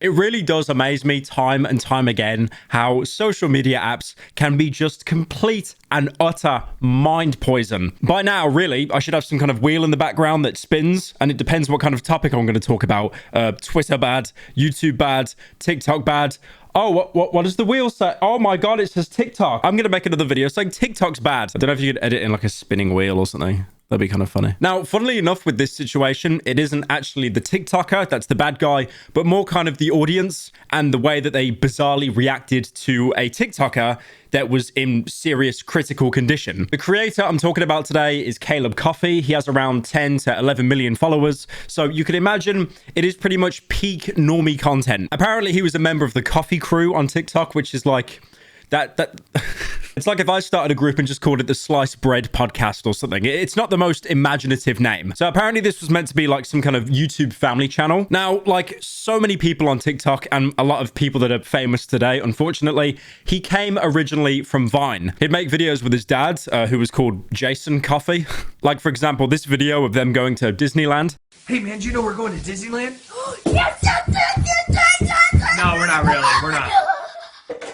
It really does amaze me time and time again how social media apps can be just complete and utter mind poison. By now, really, I should have some kind of wheel in the background that spins, and it depends what kind of topic I'm going to talk about. Twitter bad, YouTube bad, TikTok bad. Oh, what does the wheel say? Oh my God, it says TikTok. I'm going to make another video saying TikTok's bad. I don't know if you could edit in like a spinning wheel or something. That'd be kind of funny. Now, funnily enough, with this situation, it isn't actually the TikToker that's the bad guy, but more kind of the audience and the way that they bizarrely reacted to a TikToker that was in serious critical condition. The creator I'm talking about today is Caleb Coffey. He has around 10 to 11 million followers. So you can imagine it is pretty much peak normie content. Apparently, he was a member of the Coffee Crew on TikTok, which is like that it's like if I started a group and just called it the Sliced Bread Podcast or something. It's not the most imaginative name. So apparently this was meant to be like some kind of YouTube family channel. Now, like so many people on TikTok and a lot of people that are famous today, unfortunately, he came originally from Vine. He'd make videos with his dad, who was called Jason Coffey. Like, for example, this video of them going to Disneyland. Hey man, do you know we're going to Disneyland? Yes, No, we're not really. We're not.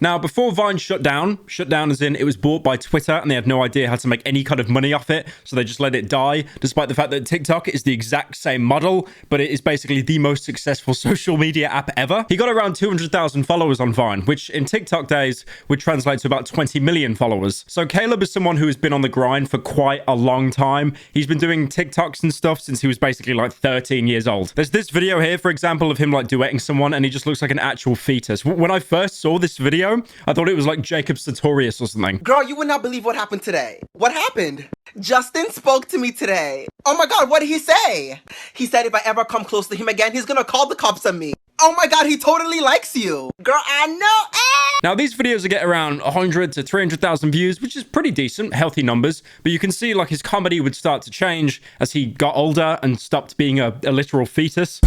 Now, before Vine shut down as in it was bought by Twitter and they had no idea how to make any kind of money off it, so they just let it die, despite the fact that TikTok is the exact same model, but it is basically the most successful social media app ever. He got around 200,000 followers on Vine, which in TikTok days would translate to about 20 million followers. So Caleb is someone who has been on the grind for quite a long time. He's been doing TikToks and stuff since he was basically like 13 years old. There's this video here, for example, of him like duetting someone and he just looks like an actual fetus. When I first saw this video, I thought it was like Jacob Sartorius or something. Girl, you would not believe what happened today. What happened? Justin spoke to me today. Oh my God, what did he say? He said if I ever come close to him again, he's gonna call the cops on me. Oh my God, he totally likes you. Girl, I know. Now, these videos get around 100 to 300,000 views, which is pretty decent, healthy numbers. But you can see like his comedy would start to change as he got older and stopped being a literal fetus.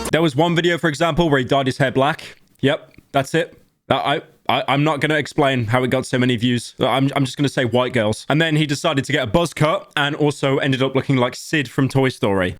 There was one video, for example, where he dyed his hair black. Yep, that's it. I'm not going to explain how it got so many views. I'm just going to say white girls. And then he decided to get a buzz cut and also ended up looking like Sid from Toy Story.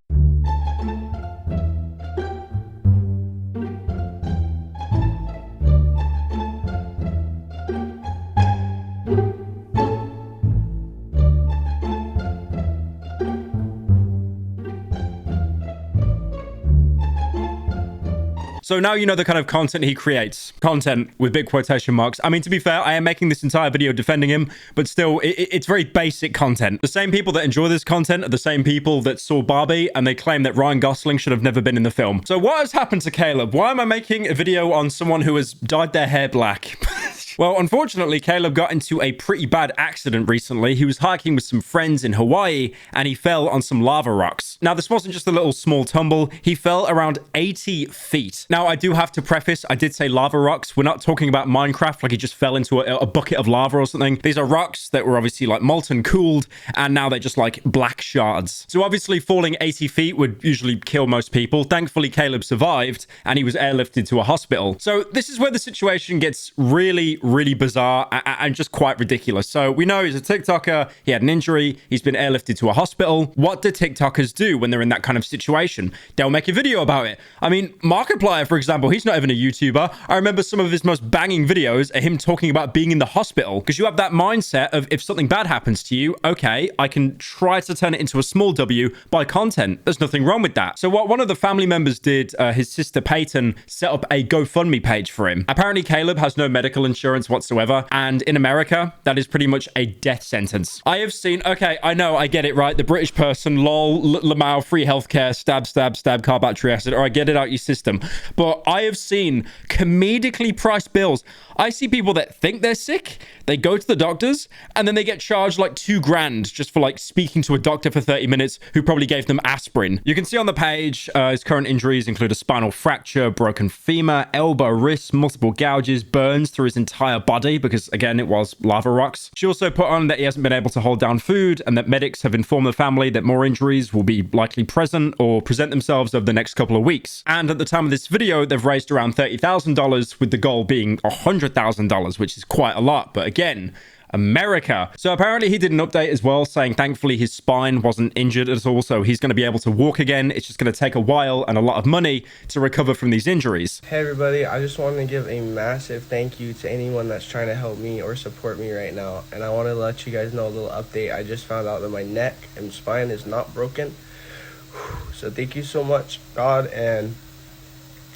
So now you know the kind of content he creates. Content with big quotation marks. I mean, to be fair, I am making this entire video defending him, but still, it's very basic content. The same people that enjoy this content are the same people that saw Barbie and they claim that Ryan Gosling should have never been in the film. So what has happened to Caleb? Why am I making a video on someone who has dyed their hair black? Well, unfortunately, Caleb got into a pretty bad accident recently. He was hiking with some friends in Hawaii and he fell on some lava rocks. Now, this wasn't just a little small tumble. He fell around 80 feet. Now, I do have to preface, I did say lava rocks. We're not talking about Minecraft, like he just fell into a bucket of lava or something. These are rocks that were obviously like molten cooled and now they're just like black shards. So obviously falling 80 feet would usually kill most people. Thankfully, Caleb survived and he was airlifted to a hospital. So this is where the situation gets really bizarre and just quite ridiculous. So we know he's a TikToker. He had an injury. He's been airlifted to a hospital. What do TikTokers do when they're in that kind of situation? They'll make a video about it. I mean, Markiplier, for example, he's not even a YouTuber. I remember some of his most banging videos are him talking about being in the hospital because you have that mindset of if something bad happens to you, okay, I can try to turn it into a small W by content. There's nothing wrong with that. So what one of the family members did, his sister Peyton, set up a GoFundMe page for him. Apparently, Caleb has no medical insurance whatsoever. And in America, that is pretty much a death sentence. I have seen, okay, I know, I get it, right? The British person, lol, Lamau, free healthcare, stab, car battery acid, or I get it out your system. But I have seen comedically priced bills. I see people that think they're sick, they go to the doctors, and then they get charged like $2,000 just for like speaking to a doctor for 30 minutes who probably gave them aspirin. You can see on the page, his current injuries include a spinal fracture, broken femur, elbow, wrist, multiple gouges, burns through his entire body because, again, it was lava rocks. She also put on that he hasn't been able to hold down food and that medics have informed the family that more injuries will be likely present or present themselves over the next couple of weeks. And at the time of this video, they've raised around $30,000 with the goal being $100,000, which is quite a lot. But again, America. So apparently he did an update as well saying thankfully his spine wasn't injured at all, so he's going to be able to walk again. It's just going to take a while and a lot of money to recover from these injuries. Hey everybody, I just wanted to give a massive thank you to anyone that's trying to help me or support me right now. And I want to let you guys know a little update. I just found out that my neck and spine is not broken. So thank you so much, God, and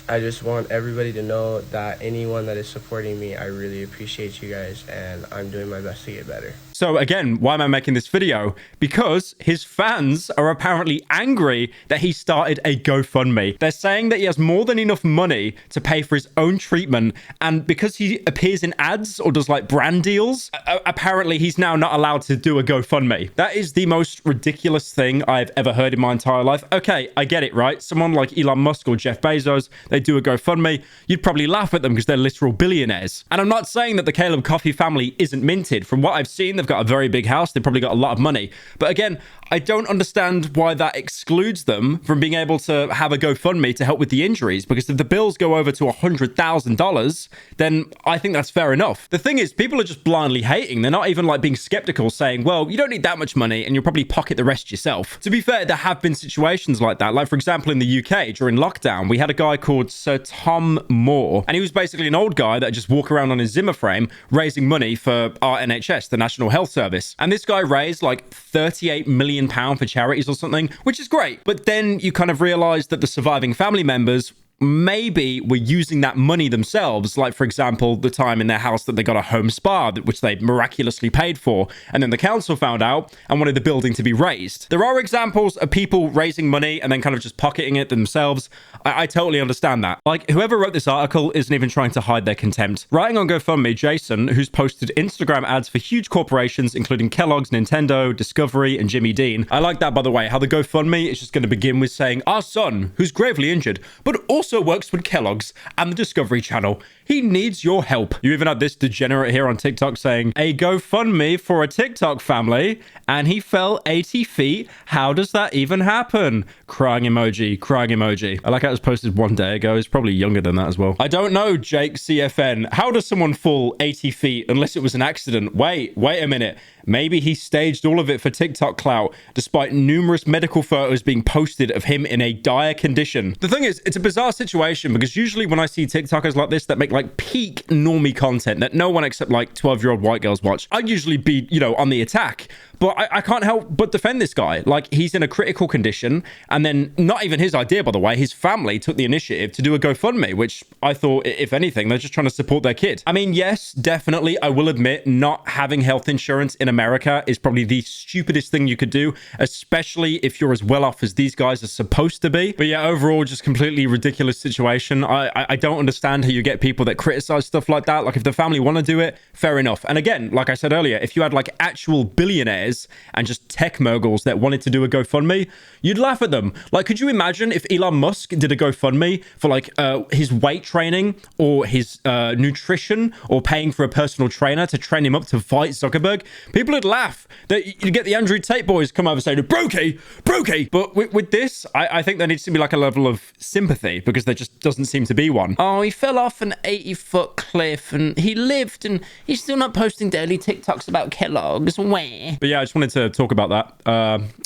I just want everybody to know that anyone that is supporting me, I really appreciate you guys, and I'm doing my best to get better. So again, why am I making this video? Because his fans are apparently angry that he started a GoFundMe. They're saying that he has more than enough money to pay for his own treatment, and because he appears in ads or does like brand deals, apparently he's now not allowed to do a GoFundMe. That is the most ridiculous thing I've ever heard in my entire life. Okay, I get it, right? Someone like Elon Musk or Jeff Bezos, they do a GoFundMe, you'd probably laugh at them because they're literal billionaires. And I'm not saying that the Caleb Coffee family isn't minted. From what I've seen, they've got a very big house. They've probably got a lot of money. But again, I don't understand why that excludes them from being able to have a GoFundMe to help with the injuries, because if the bills go over to $100,000, then I think that's fair enough. The thing is, people are just blindly hating. They're not even like being skeptical, saying, well, you don't need that much money and you'll probably pocket the rest yourself. To be fair, there have been situations like that. Like, for example, in the UK during lockdown, we had a guy called Sir Tom Moore, and he was basically an old guy that just walk around on his Zimmer frame raising money for our NHS, the National Health Service. And this guy raised like £38 million for charities or something, which is great. But then you kind of realize that the surviving family members maybe were using that money themselves, like for example the time in their house that they got a home spa which they miraculously paid for, and then the council found out and wanted the building to be raised. There are examples of people raising money and then kind of just pocketing it themselves. I totally understand that. Like, whoever wrote this article isn't even trying to hide their contempt. Writing on GoFundMe, Jason, who's posted Instagram ads for huge corporations including Kellogg's, Nintendo, Discovery, and Jimmy Dean. I like that, by the way, how the GoFundMe is just going to begin with saying, our son, who's gravely injured, but also works with Kellogg's and the Discovery Channel. He needs your help. You even had this degenerate here on TikTok saying, a GoFundMe for a TikTok family, and he fell 80 feet. How does that even happen? Crying emoji, crying emoji. I like how it was posted one day ago. He's probably younger than that as well. I don't know, Jake CFN. How does someone fall 80 feet unless it was an accident? Wait a minute. Maybe he staged all of it for TikTok clout, despite numerous medical photos being posted of him in a dire condition. The thing is, it's a bizarre situation because usually when I see TikTokers like this that make like peak normie content that no one except like 12-year-old white girls watch, I'd usually be, you know, on the attack. But I can't help but defend this guy. Like, he's in a critical condition, and then not even his idea, by the way, his family took the initiative to do a GoFundMe, which I thought, if anything, they're just trying to support their kid. I mean, yes, definitely, I will admit, not having health insurance in America is probably the stupidest thing you could do, especially if you're as well off as these guys are supposed to be. But yeah, overall, just completely ridiculous situation. I don't understand how you get people that criticize stuff like that. Like, if the family want to do it, fair enough. And again, like I said earlier, if you had like actual billionaires and just tech moguls that wanted to do a GoFundMe, you'd laugh at them. Like, could you imagine if Elon Musk did a GoFundMe for like his weight training or his nutrition, or paying for a personal trainer to train him up to fight Zuckerberg? People would laugh. That you get the Andrew Tate boys come over saying, brokey. But with this, I think there needs to be like a level of sympathy, because there just doesn't seem to be one. Oh, he fell off an 80-foot cliff and he lived, and he's still not posting daily TikToks about Kellogg's. Where? But yeah, I just wanted to talk about that.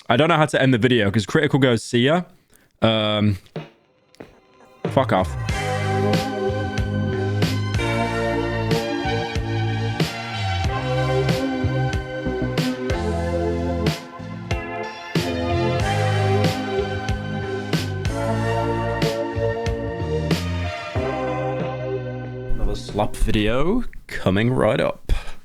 I don't know how to end the video because Critical goes, see ya. Fuck off. Another slop video coming right up.